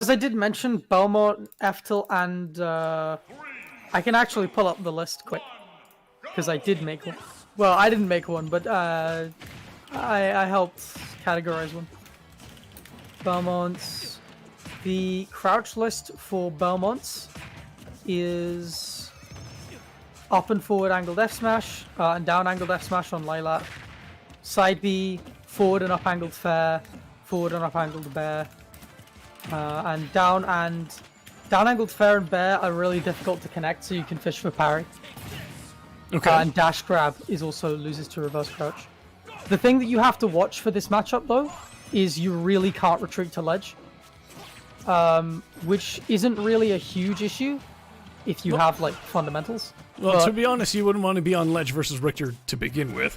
As I did mention, Belmont, Eftel, and I can actually pull up the list quick because I did make one. Well, I didn't make one, but I helped categorize one. Belmonts. The crouch list for Belmonts is up and forward angled F smash and down angled F smash on Lilat. Side B, forward and up angled fair, forward and up angled bear, and down angled fair and bear are really difficult to connect, so you can fish for parry. Okay. And dash grab is also loses to reverse crouch. The thing that you have to watch for this matchup though is you really can't retreat to ledge, which isn't really a huge issue if you have like fundamentals. Well, to be honest, you wouldn't want to be on ledge versus Richter to begin with.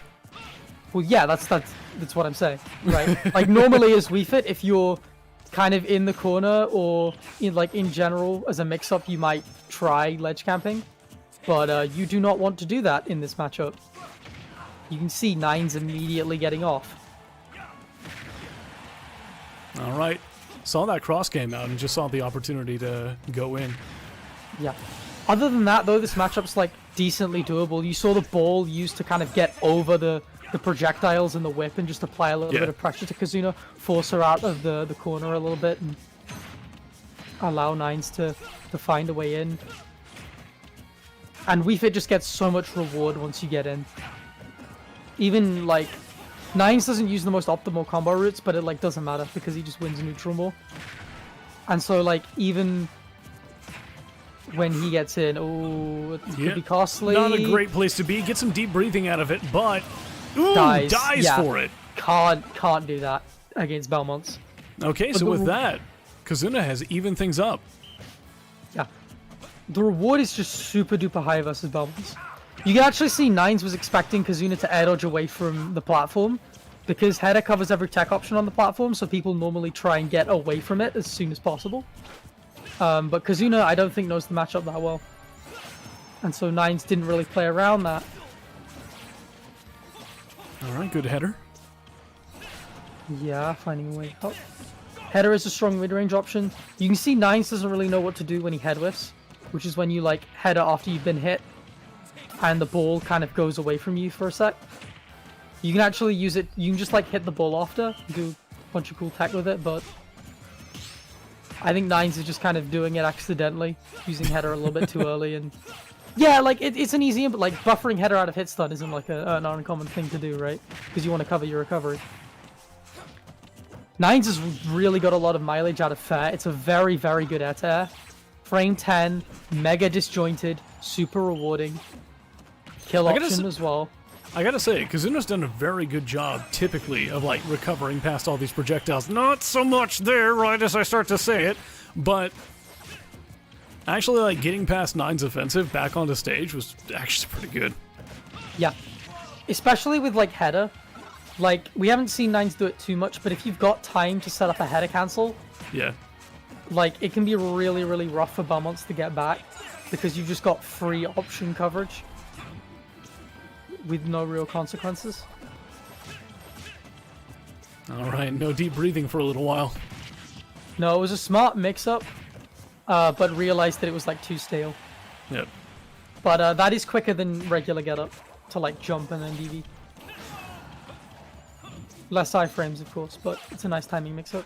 Well, yeah, that's what I'm saying, right? Like normally as Wii Fit, if you're kind of in the corner or in general as a mix-up, you might try ledge camping, but you do not want to do that in this matchup. You can see Nines immediately getting off. All right, saw that cross game out and just saw the opportunity to go in. Yeah. Other than that, though, this matchup's like decently doable. You saw the ball used to kind of get over the projectiles and the whip and just apply a little bit of pressure to Kuzunah, force her out of the corner a little bit and allow Nines to find a way in. And Wii Fit just gets so much reward once you get in. Even like Nines doesn't use the most optimal combo routes, but it like doesn't matter because he just wins a neutral more. And so like even when he gets in, oh, it could be costly. Not a great place to be. Get some deep breathing out of it, but dies for it. Can't do that against Belmonts. Okay, so with that, Kuzunah has evened things up. Yeah. The reward is just super duper high versus Belmonts. You can actually see Nines was expecting Kuzunah to air dodge away from the platform because header covers every tech option on the platform, so people normally try and get away from it as soon as possible. But Kuzunah, I don't think, knows the matchup that well. And so Nines didn't really play around that. Alright, good header. Yeah, finding a way out. Header is a strong mid-range option. You can see Nines doesn't really know what to do when he head whiffs, which is when you like header after you've been hit and the ball kind of goes away from you for a sec. You can actually use it, you can just like hit the ball after, do a bunch of cool tech with it, but I think Nines is just kind of doing it accidentally, using header a little bit too early, and yeah, like it's an easy, but like buffering header out of hit stun isn't like an uncommon thing to do, right? Because you want to cover your recovery. Nines has really got a lot of mileage out of fair. It's a very, very good air. Frame 10, mega disjointed, super rewarding. Kill option as well. I gotta say, Kuzunah's done a very good job, typically, of like recovering past all these projectiles. Not so much there, right as I start to say it, but actually, like getting past Nine's offensive back onto stage was actually pretty good. Yeah, especially with like header. Like we haven't seen Nines do it too much, but if you've got time to set up a header cancel, yeah, like it can be really, really rough for Belmonts to get back because you've just got free option coverage with no real consequences. Alright, no deep breathing for a little while. No, it was a smart mix-up, but realized that it was like too stale. Yep. But that is quicker than regular get-up to like jump and then DV. Less iframes, of course, but it's a nice timing mix-up.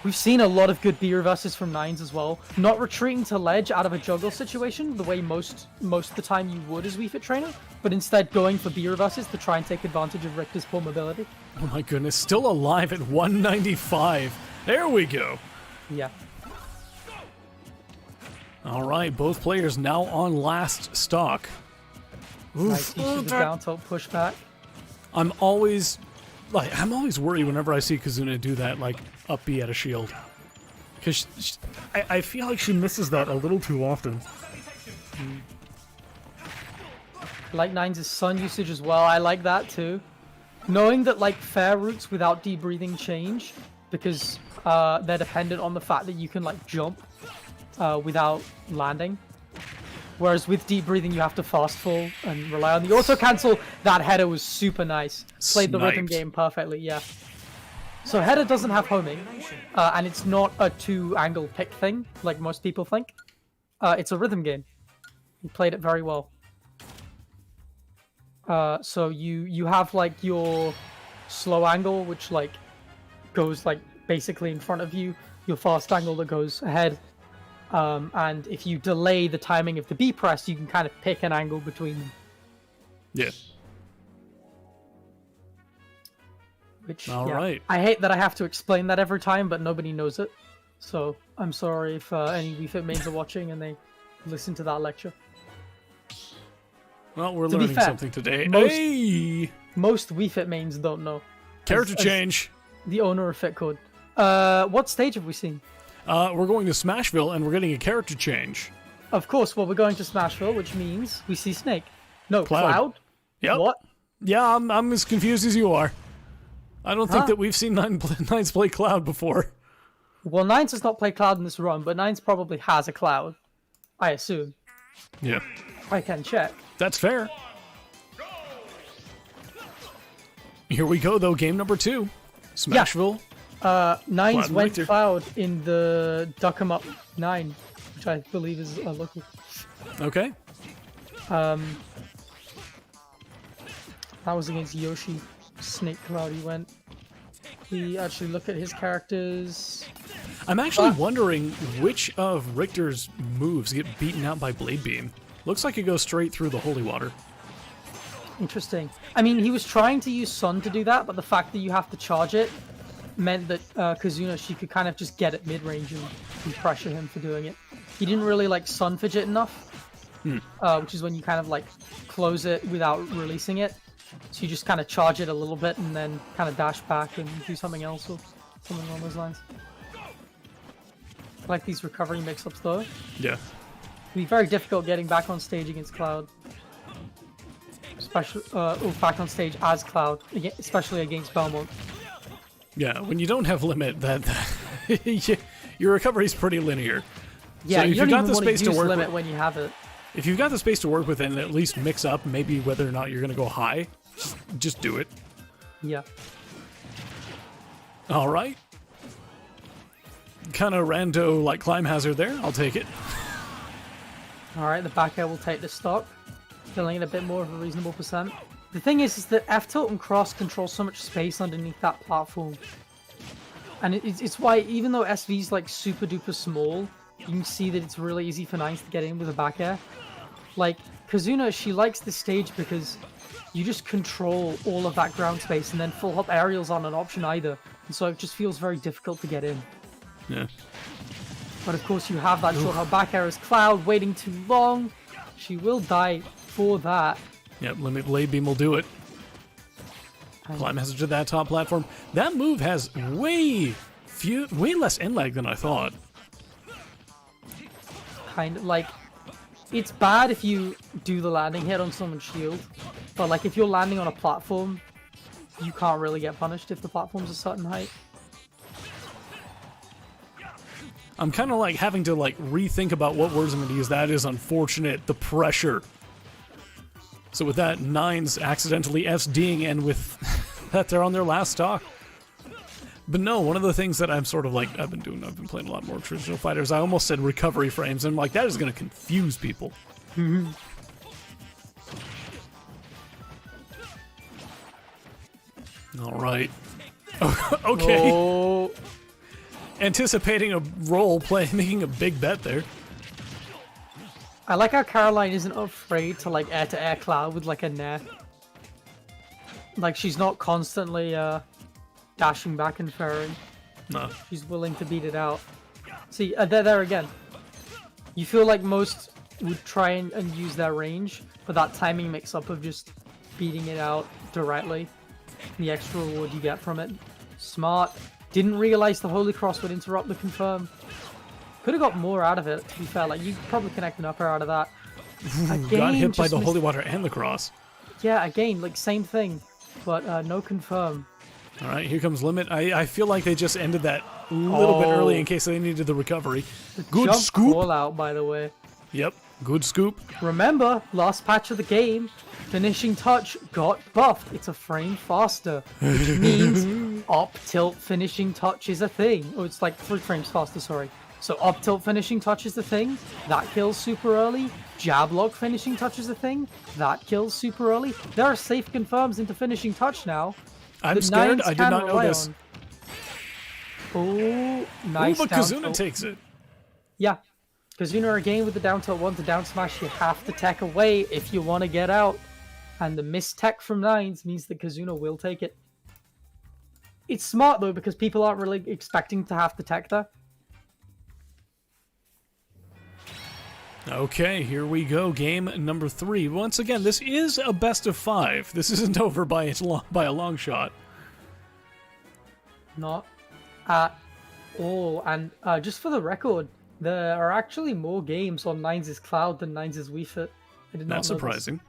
We've seen a lot of good B reverses from Nines as well. Not retreating to ledge out of a juggle situation the way most of the time you would as Wii Fit trainer, but instead going for B reverses to try and take advantage of Richter's poor mobility. Oh my goodness, still alive at 195. There we go. Yeah. Alright, both players now on last stock. Nice use of the down tilt pushback. I'm always worried whenever I see Kuzunah do that, like, up B at a shield. Because I feel like she misses that a little too often. Like Nines' sun usage as well, I like that too. Knowing that like fair routes without deep breathing change, because they're dependent on the fact that you can like jump without landing. Whereas with deep breathing, you have to fast fall and rely on the auto cancel. That header was super nice. Played the rhythm game perfectly, yeah. So header doesn't have homing, and it's not a 2-angle pick thing like most people think. It's a rhythm game. You played it very well. So you have like your slow angle, which like goes like basically in front of you. Your fast angle that goes ahead. And if you delay the timing of the B press, you can kind of pick an angle between them. Yeah. Which, All right. I hate that I have to explain that every time, but nobody knows it. So I'm sorry if any Wii Fit mains are watching and they listen to that lecture. Well, we're To be learning fair, something today. Most Wii Fit mains don't know. Character change. The owner of Fitcode. What stage have we seen? We're going to Smashville, and we're getting a character change. Of course, well, we're going to Smashville, which means we see Snake. No, Cloud? Yep. What? Yeah, I'm as confused as you are. I don't think that we've seen Nines play Cloud before. Well, Nines has not played Cloud in this run, but Nines probably has a Cloud. I assume. Yeah. I can check. That's fair. Here we go, though. Game number 2. Smashville. Nines went Richter. Cloud in the Duck 'em Up 9, which I believe is a local. Okay. That was against Yoshi. Snake Cloud he went. We actually look at his characters. I'm actually wondering which of Richter's moves get beaten out by Blade Beam. Looks like it goes straight through the holy water. Interesting. I mean, he was trying to use Sun to do that, but the fact that you have to charge it meant that Kuzunah, she could kind of just get it mid-range and pressure him for doing it. He didn't really like Sun Fidget enough, which is when you kind of like close it without releasing it. So you just kind of charge it a little bit and then kind of dash back and do something else or something along those lines. I like these recovery mix-ups though. Yeah. It'd be very difficult getting back on stage against Cloud. Especially, back on stage as Cloud, especially against Belmont. Yeah, when you don't have limit, your recovery is pretty linear. Yeah, so you if don't you've got even the want to space to use work limit with, when you have it. if you've got the space to work with and at least mix up maybe whether or not you're going to go high, just do it. Yeah. All right. Kind of rando like climb hazard there. I'll take it. All right, the back air will take the stock, filling in a bit more of a reasonable percent. The thing is that F tilt and cross control so much space underneath that platform, and it's why even though SV is like super duper small, you can see that it's really easy for Nines to get in with a back air. Like Kuzunah, she likes this stage because you just control all of that ground space, and then full hop aerials aren't an option either, and so it just feels very difficult to get in. Yeah. But of course you have that short hop back air as Cloud waiting too long. She will die for that. Yep, limit blade beam will do it. Climb hazard to that top platform. That move has way less end lag than I thought. Kind of like, it's bad if you do the landing hit on someone's shield, but like if you're landing on a platform, you can't really get punished if the platform's a certain height. I'm kind of like having to like rethink about what words I'm going to use. That is unfortunate. The pressure. So with that, Nines accidentally SDing, and with that, they're on their last stock. But no, one of the things that I'm sort of like, I've been playing a lot more traditional fighters. I almost said recovery frames, and I'm like, that is going to confuse people. All right. Okay. Oh. Anticipating a role play, making a big bet there. I like how Caroline isn't afraid to like air-to-air Cloud with like a nair. Like she's not constantly dashing back and ferrying. No. She's willing to beat it out. See, there again. You feel like most would try and use their range, but that timing mix-up of just beating it out directly, the extra reward you get from it. Smart. Didn't realize the Holy Cross would interrupt the confirm. Could have got more out of it, to be fair. Like, you probably connect an upper out of that. Again, Got hit by just the missed- Holy Water and the Cross. Yeah, again, like, same thing. But no confirm. All right, here comes Limit. I feel like they just ended that a little bit early in case they needed the recovery. Good Jump scoop. call out, by the way. Yep, good scoop. Remember, last patch of the game, finishing touch got buffed. It's a frame faster, which means up tilt finishing touch is a thing. Oh, it's like 3 frames faster, sorry. So up tilt finishing touch is the thing. That kills super early. Jab lock finishing touch is a thing. That kills super early. There are safe confirms into finishing touch now. I'm scared. I did not know this. Oh, nice. Ooh, but Kuzunah takes it. Yeah. Kuzunah again with the down tilt 1 to down smash. You have to tech away if you want to get out. And the missed tech from Nines means that Kuzunah will take it. It's smart though, because people aren't really expecting to have to tech there. Okay, here we go. Game number 3. Once again, this is a best of 5. This isn't over by a long shot. Not at all. And just for the record, there are actually more games on Nines' Cloud than Nines' Wii Fit. I did not know That's surprising. This.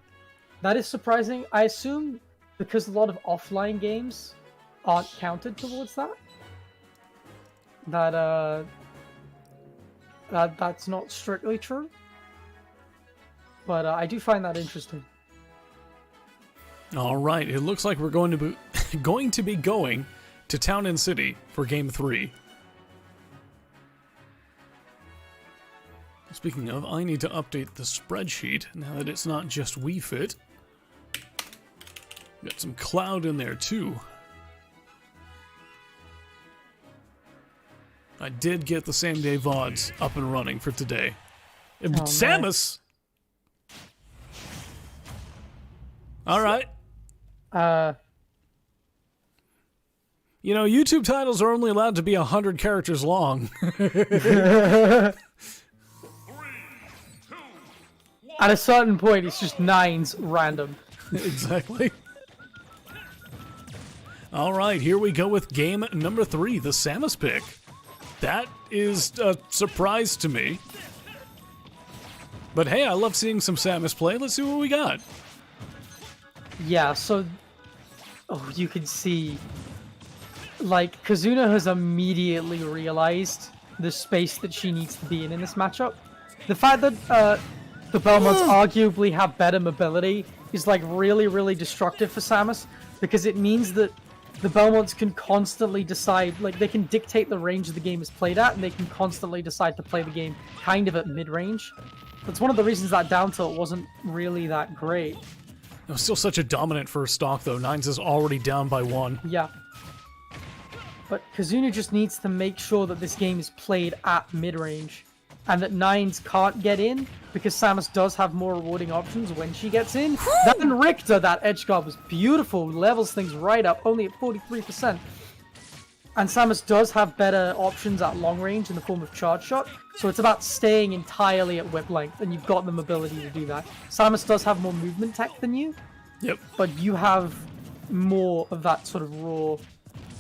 That is surprising. I assume because a lot of offline games aren't counted towards that. That's not strictly true. But I do find that interesting. All right, it looks like we're going to be going to Town and City for Game 3. Speaking of, I need to update the spreadsheet now that it's not just Wii Fit. Got some Cloud in there too. I did get the same day VODs up and running for today. Samus! Alright. You know, YouTube titles are only allowed to be 100 characters long. At a certain point, it's just Nines random. Exactly. Alright, here we go with game number 3, the Samus pick. That is a surprise to me. But hey, I love seeing some Samus play. Let's see what we got. Yeah, so... Oh, you can see... Like, Kuzunah has immediately realized the space that she needs to be in this matchup. The fact that the Belmonts arguably have better mobility is, like, really, really destructive for Samus, because it means that the Belmonts can constantly decide, like, they can dictate the range the game is played at, and they can constantly decide to play the game kind of at mid-range. That's one of the reasons that down tilt wasn't really that great. It was still such a dominant first stock, though. Nines is already down by 1. Yeah. But Kuzunah just needs to make sure that this game is played at mid-range, and that Nines can't get in, because Samus does have more rewarding options when she gets in. Then Richter, that edge guard was beautiful, levels things right up, only at 43%. And Samus does have better options at long range in the form of charge shot, so it's about staying entirely at whip length, and you've got the mobility to do that. Samus does have more movement tech than you, Yep. but you have more of that sort of raw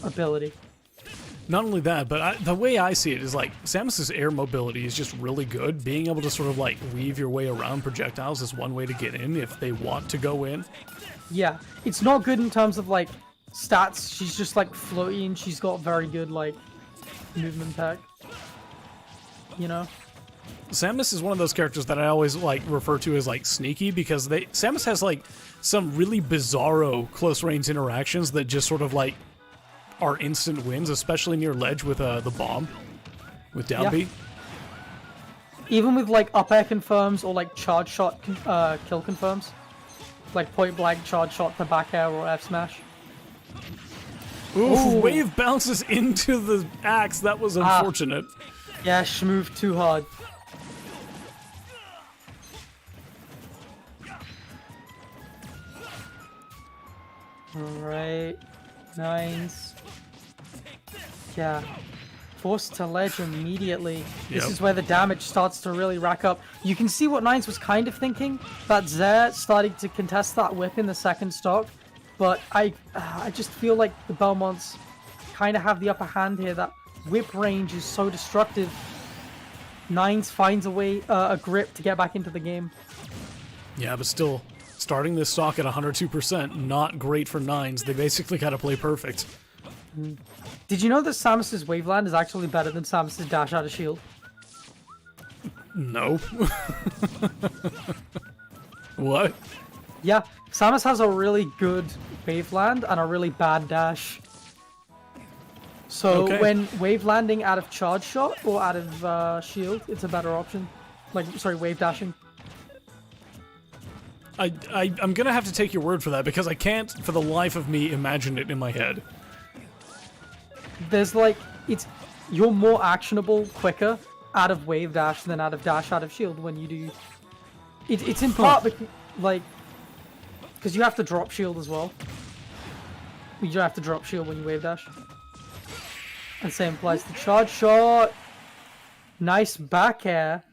ability. Not only that, but the way I see it is like Samus's air mobility is just really good. Being able to sort of like weave your way around projectiles is one way to get in if they want to go in. Yeah, it's not good in terms of like stats. She's just like floaty and she's got very good like movement tech. You know? Samus is one of those characters that I always like refer to as like sneaky, because Samus has like some really bizarro close range interactions that just sort of like are instant wins, especially near ledge with the bomb, with down B. Even with like up air confirms or like charge shot kill confirms, like point blank charge shot to back air or F smash. Ooh, wave bounces into the axe. That was unfortunate. Yeah, she moved too hard. Alright, Nines. Yeah, forced to ledge immediately. This is where the damage starts to really rack up. You can see what Nines was kind of thinking, that Zare started to contest that whip in the second stock, but I just feel like the Belmonts kind of have the upper hand here. That whip range is so destructive. Nines finds a way, a grip to get back into the game. Yeah, but still, starting this stock at 102%, not great for Nines. They basically got to play perfect. Did you know that Samus's Waveland is actually better than Samus's Dash Out of Shield? No. What? Yeah, Samus has a really good Waveland and a really bad Dash. So Okay. when wave landing out of charge shot or out of shield, it's a better option. Like, sorry, wave dashing. I'm gonna have to take your word for that because I can't, for the life of me, imagine it in my head. There's like, you're more actionable quicker out of wave dash than out of shield when you do. It's in part because you have to drop shield as well. You don't have to drop shield when you wave dash. And same applies to charge shot. Nice back air.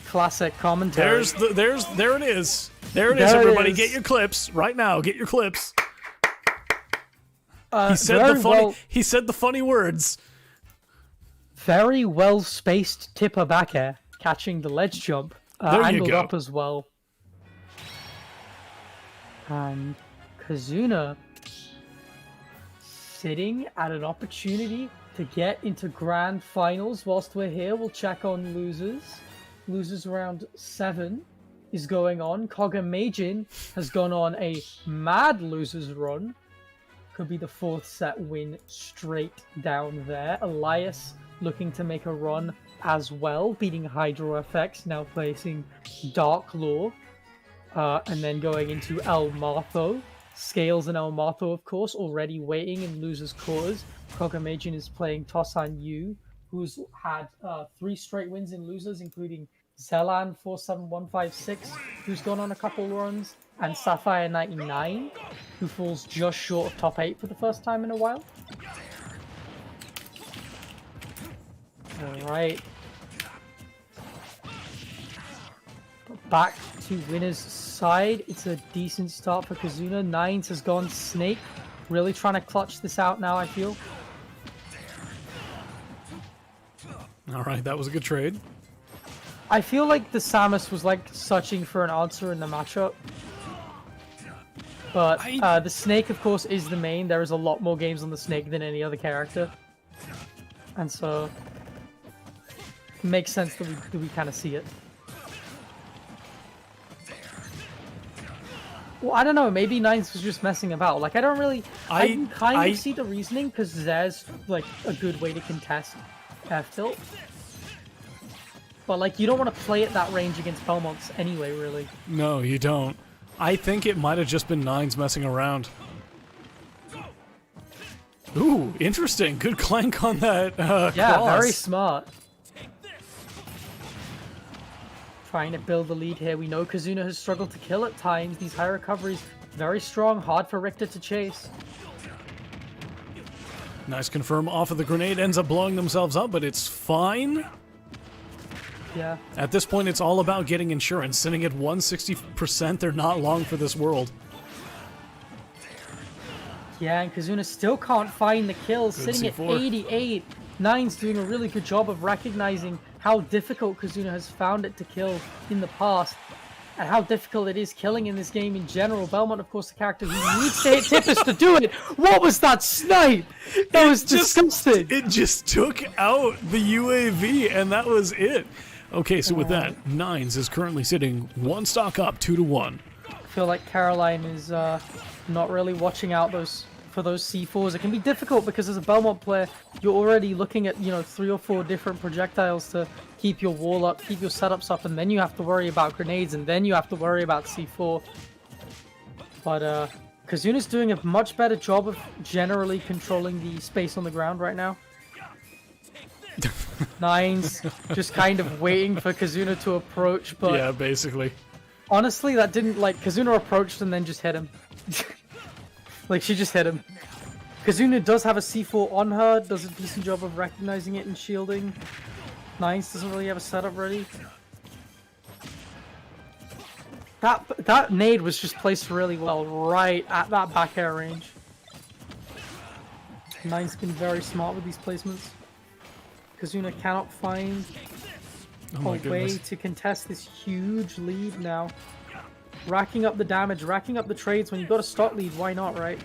Classic commentary. There it is. There it is, everybody. Get your clips right now. Get your clips. He said the funny words. Very well spaced tipper back air, catching the ledge jump. Angled up as well. And Kuzunah sitting at an opportunity to get into grand finals. Whilst we're here, we'll check on losers. Losers round 7 is going on. Kogamajin has gone on a mad losers run. Could be the 4th set win straight down there. Elias looking to make a run as well, beating Hydro FX, now facing Dark Law. And then going into El Martho. Scales and El Martho, of course, already waiting in losers' quarters. Kogamajin is playing Tosan Yu, who's had 3 straight wins in losers, including Zelan 47156, who's gone on a couple runs, and Sapphire99, who falls just short of top 8 for the first time in a while. Alright. Back to winner's side. It's a decent start for Kuzunah. Nines has gone Snake. Really trying to clutch this out now, I feel. Alright, that was a good trade. I feel like the Samus was like searching for an answer in the matchup. But the Snake, of course, is the main. There is a lot more games on the Snake than any other character. And so it makes sense that we kind of see it. Well, I don't know. Maybe Nines was just messing about. Like, I don't really... I can kind of see the reasoning, because there's, like, a good way to contest F-tilt. But, like, you don't want to play at that range against Belmonts anyway, really. No, you don't. I think it might have just been Nines messing around. Ooh, interesting. Good clank on that Yeah, cross. very smart. Trying to build the lead here. We know Kuzunah has struggled to kill at times. These high recoveries, very strong, hard for Richter to chase. Nice confirm off of the grenade. Ends up blowing themselves up, but it's fine. Yeah. At this point, it's all about getting insurance. Sitting at 160%, they're not long for this world. Yeah, and Kuzunah still can't find the kills, Good sitting C4. at 88. Nine's doing a really good job of recognizing how difficult Kuzunah has found it to kill in the past, and how difficult it is killing in this game in general. Belmont, of course, the character who needs to hit tippers to do it. What was that snipe? That was disgusting. It just took out the UAV, and that was it. Okay, so with that, Nines is currently sitting 1 stock up, 2-1. I feel like Caroline is not really watching out for those C4s. It can be difficult because as a Belmont player, you're already looking at, 3 or 4 different projectiles to keep your wall up, keep your setups up, and then you have to worry about grenades, and then you have to worry about C4. But Kuzunah's doing a much better job of generally controlling the space on the ground right now. Nines just kind of waiting for Kuzunah to approach, but Yeah, basically. honestly, that didn't, Kuzunah approached and then just hit him. She just hit him. Kuzunah does have a C4 on her, does a decent job of recognizing it and shielding. Nines doesn't really have a setup ready. That nade was just placed really well, right at that back air range. Nine's been very smart with these placements. Kuzunah cannot find a way to contest this huge lead now. Racking up the damage, racking up the trades. When you've got a stock lead, why not, right?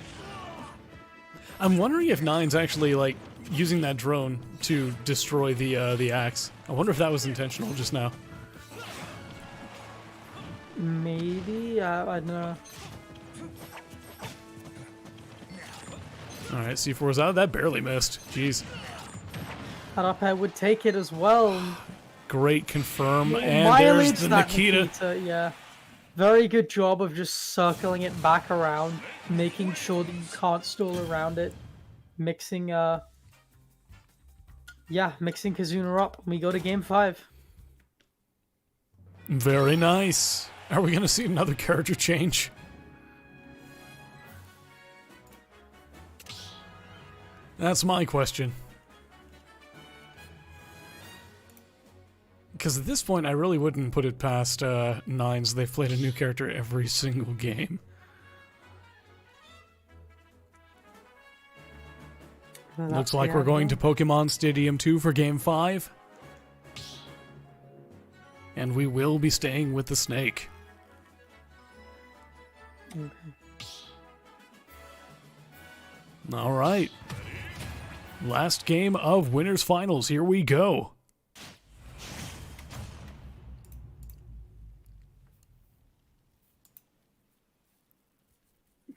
I'm wondering if Nine's actually, using that drone to destroy the axe. I wonder if that was intentional just now. Maybe, I don't know. Alright, C4's out. That barely missed. Jeez. That up air would take it as well. Great confirm. Yeah, And there's the Nikita. Yeah. Very good job of just circling it back around, making sure that you can't stall around it. Mixing mixing Kuzunah up. We go to game 5. Very nice. Are we going to see another character change? That's my question. Because at this point, I really wouldn't put it past Nines. They've played a new character every single game. Well, looks like we're going to Pokemon Stadium 2 for Game 5. And we will be staying with the snake. Okay. All right. Last game of Winners Finals. Here we go.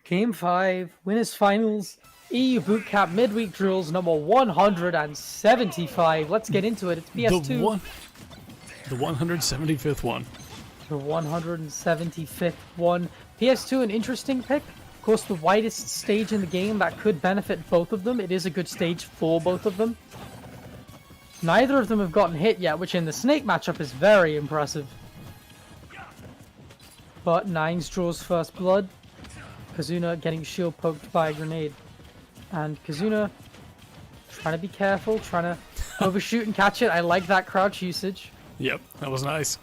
Game 5, Winners Finals, EU Bootcamp Midweek Drills number 175. Let's get into it. It's PS2. The 175th one. The 175th one. PS2, an interesting pick. Of course, the widest stage in the game that could benefit both of them. It is a good stage for both of them. Neither of them have gotten hit yet, which in the Snake matchup is very impressive. But Nines draws first blood. Kuzunah getting shield poked by a grenade. And Kuzunah trying to be careful, trying to overshoot and catch it. I like that crouch usage. Yep, that was nice.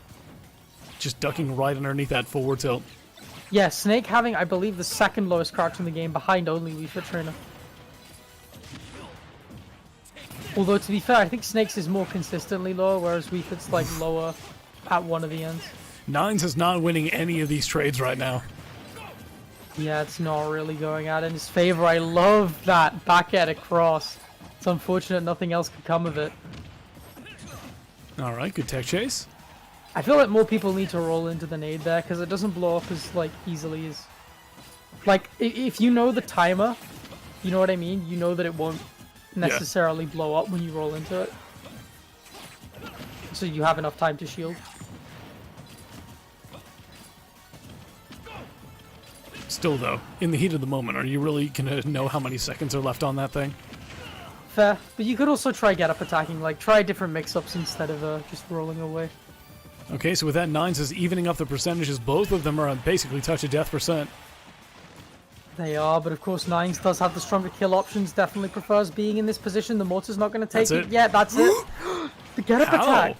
Just ducking right underneath that forward tilt. Yeah, Snake having, I believe, the second lowest crouch in the game, behind only Wii Fit Trainer. Although, to be fair, I think Snake's is more consistently lower, whereas Wii Fit's like lower at one of the ends. Nines is not winning any of these trades right now. Yeah, it's not really going out in his favor. I love that back at across. It's unfortunate nothing else could come of it. Alright, good tech chase. I feel like more people need to roll into the nade there, because it doesn't blow up as like easily as... Like, if you know the timer, you know what I mean? You know that it won't necessarily blow up when you roll into it. So you have enough time to shield. Still, though, in the heat of the moment, are you really going to know how many seconds are left on that thing? Fair. But you could also try get up attacking, like try different mix-ups instead of just rolling away. Okay, so with that, Nines is evening up the percentages. Both of them are on basically touch of death %. They are, but of course Nines does have the stronger kill options, definitely prefers being in this position. The mortar's not going to take it yet, that's it. The get up attack!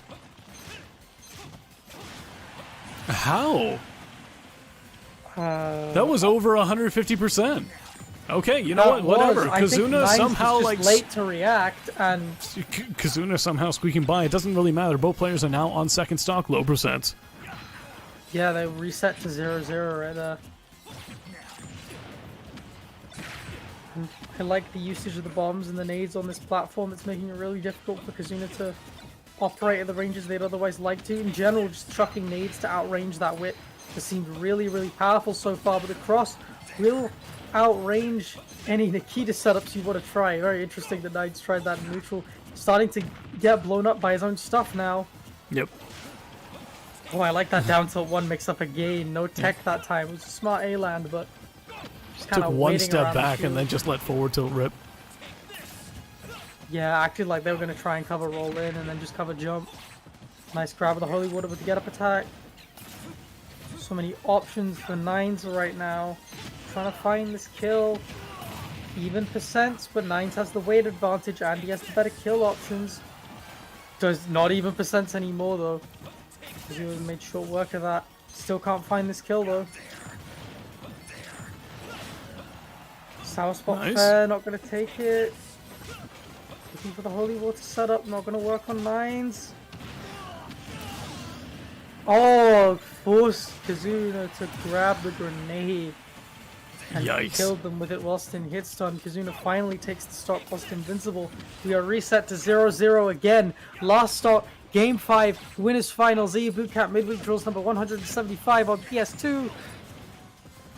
How? That was over 150%. Okay, you know what? Whatever. Kuzunah somehow like late to react, and Kuzunah somehow squeaking by. It doesn't really matter. Both players are now on second stock, low %. Yeah, they reset to 0-0 right there. I like the usage of the bombs and the nades on this platform. It's making it really difficult for Kuzunah to operate at the ranges they'd otherwise like to. In general, just chucking nades to outrange that whip has seemed really, really powerful so far, but the cross will outrange any Nikita setups you want to try. Very interesting that Nines tried that in neutral. Starting to get blown up by his own stuff now. Yep. Oh, I like that down tilt one mix up again. No tech that time. It was a smart A-land, but just kind took of one step back and then just let forward tilt rip. Yeah, acted like they were going to try and cover roll in and then just cover jump. Nice grab of the holy water with the get up attack. So many options for Nines right now. Trying to find this kill. Even percents, but Nines has the weight advantage and he has the better kill options. Does not even percents anymore though. He was made short work of that. Still can't find this kill though. Sour spot nice. Fair, not going to take it. Looking for the holy water setup, not going to work on Nines. Oh, forced Kuzunah to grab the grenade. And Yikes. Killed them with it whilst in hit stun. Kuzunah finally takes the stock whilst invincible. We are reset to 0-0 again. Last stock, Game 5, Winners Finals, EU Bootcamp Midweek Drills number 175 on PS2.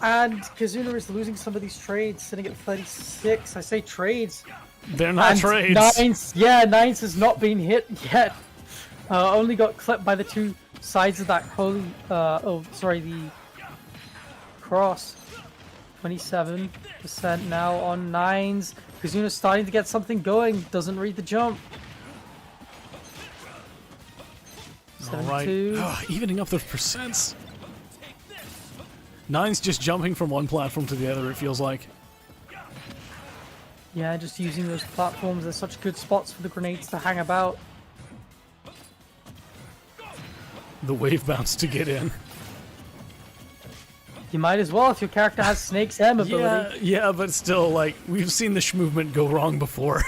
And Kuzunah is losing some of these trades, sitting at 36. I say trades. They're not And trades. Nines has not been hit yet. Only got clipped by the two sides of that holy, the cross. 27% now on Nines. Kuzunah's starting to get something going. Doesn't read the jump. All right. Evening up those percents. Nine's just jumping from one platform to the other, it feels like. Yeah, just using those platforms. They're such good spots for the grenades to hang about. The wave bounce to get in. You might as well if your character has Snake's M ability. Yeah, but still, like, we've seen the movement go wrong before.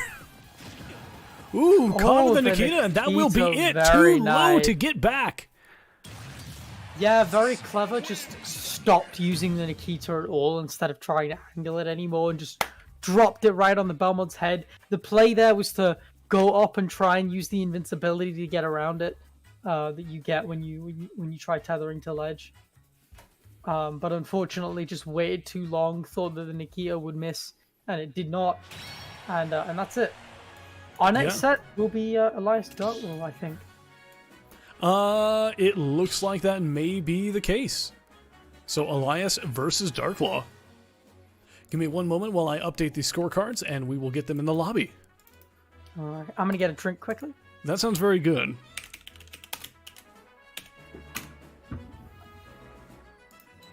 Ooh, caught with the Nikita, and that will be it. Too low to get back. Yeah, very clever. Just stopped using the Nikita at all instead of trying to angle it anymore and just dropped it right on the Belmont's head. The play there was to go up and try and use the invincibility to get around it that you get when you try tethering to ledge. But unfortunately, just waited too long. Thought that the Nikita would miss, and it did not. And that's it. Our next set will be Elias Dartwell, I think. It looks like that may be the case. So Elias versus Darklaw. Give me one moment while I update these scorecards, and we will get them in the lobby. Alright, I'm gonna get a drink quickly. That sounds very good.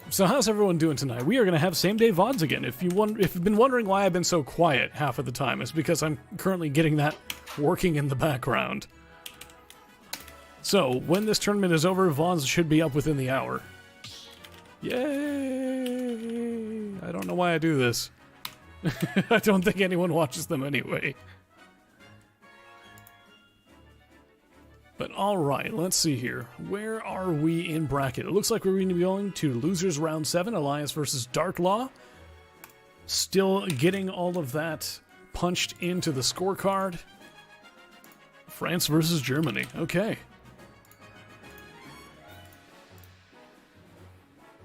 So how's everyone doing tonight? We are going to have same-day VODs again. If you've been wondering why I've been so quiet half of the time, it's because I'm currently getting that working in the background. So, when this tournament is over, VODs should be up within the hour. Yay! I don't know why I do this. I don't think anyone watches them anyway. But alright, let's see here. Where are we in bracket? It looks like we're going to be going to Losers Round 7, Elias versus Darklaw. Still getting all of that punched into the scorecard. France versus Germany. Okay.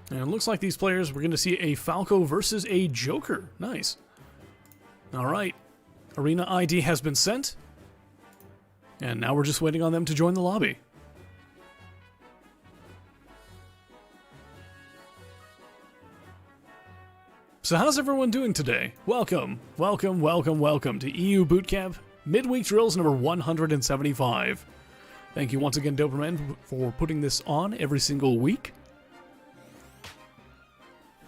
And it looks like these players, we're going to see a Falco versus a Joker. Nice. Alright. Arena ID has been sent. And now we're just waiting on them to join the lobby. So how's everyone doing today? Welcome, welcome, welcome, welcome to EU Bootcamp Midweek Drills number 175. Thank you once again, Doberman, for putting this on every single week.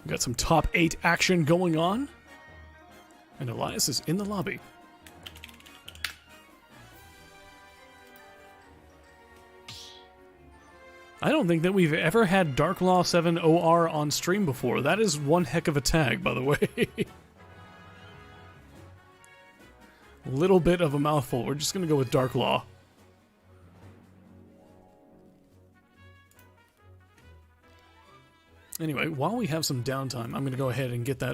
We've got some top 8 action going on. And Elias is in the lobby. I don't think that we've ever had Darklaw 7 OR on stream before. That is one heck of a tag, by the way. Little bit of a mouthful. We're just going to go with Darklaw. Anyway, while we have some downtime, I'm going to go ahead and get that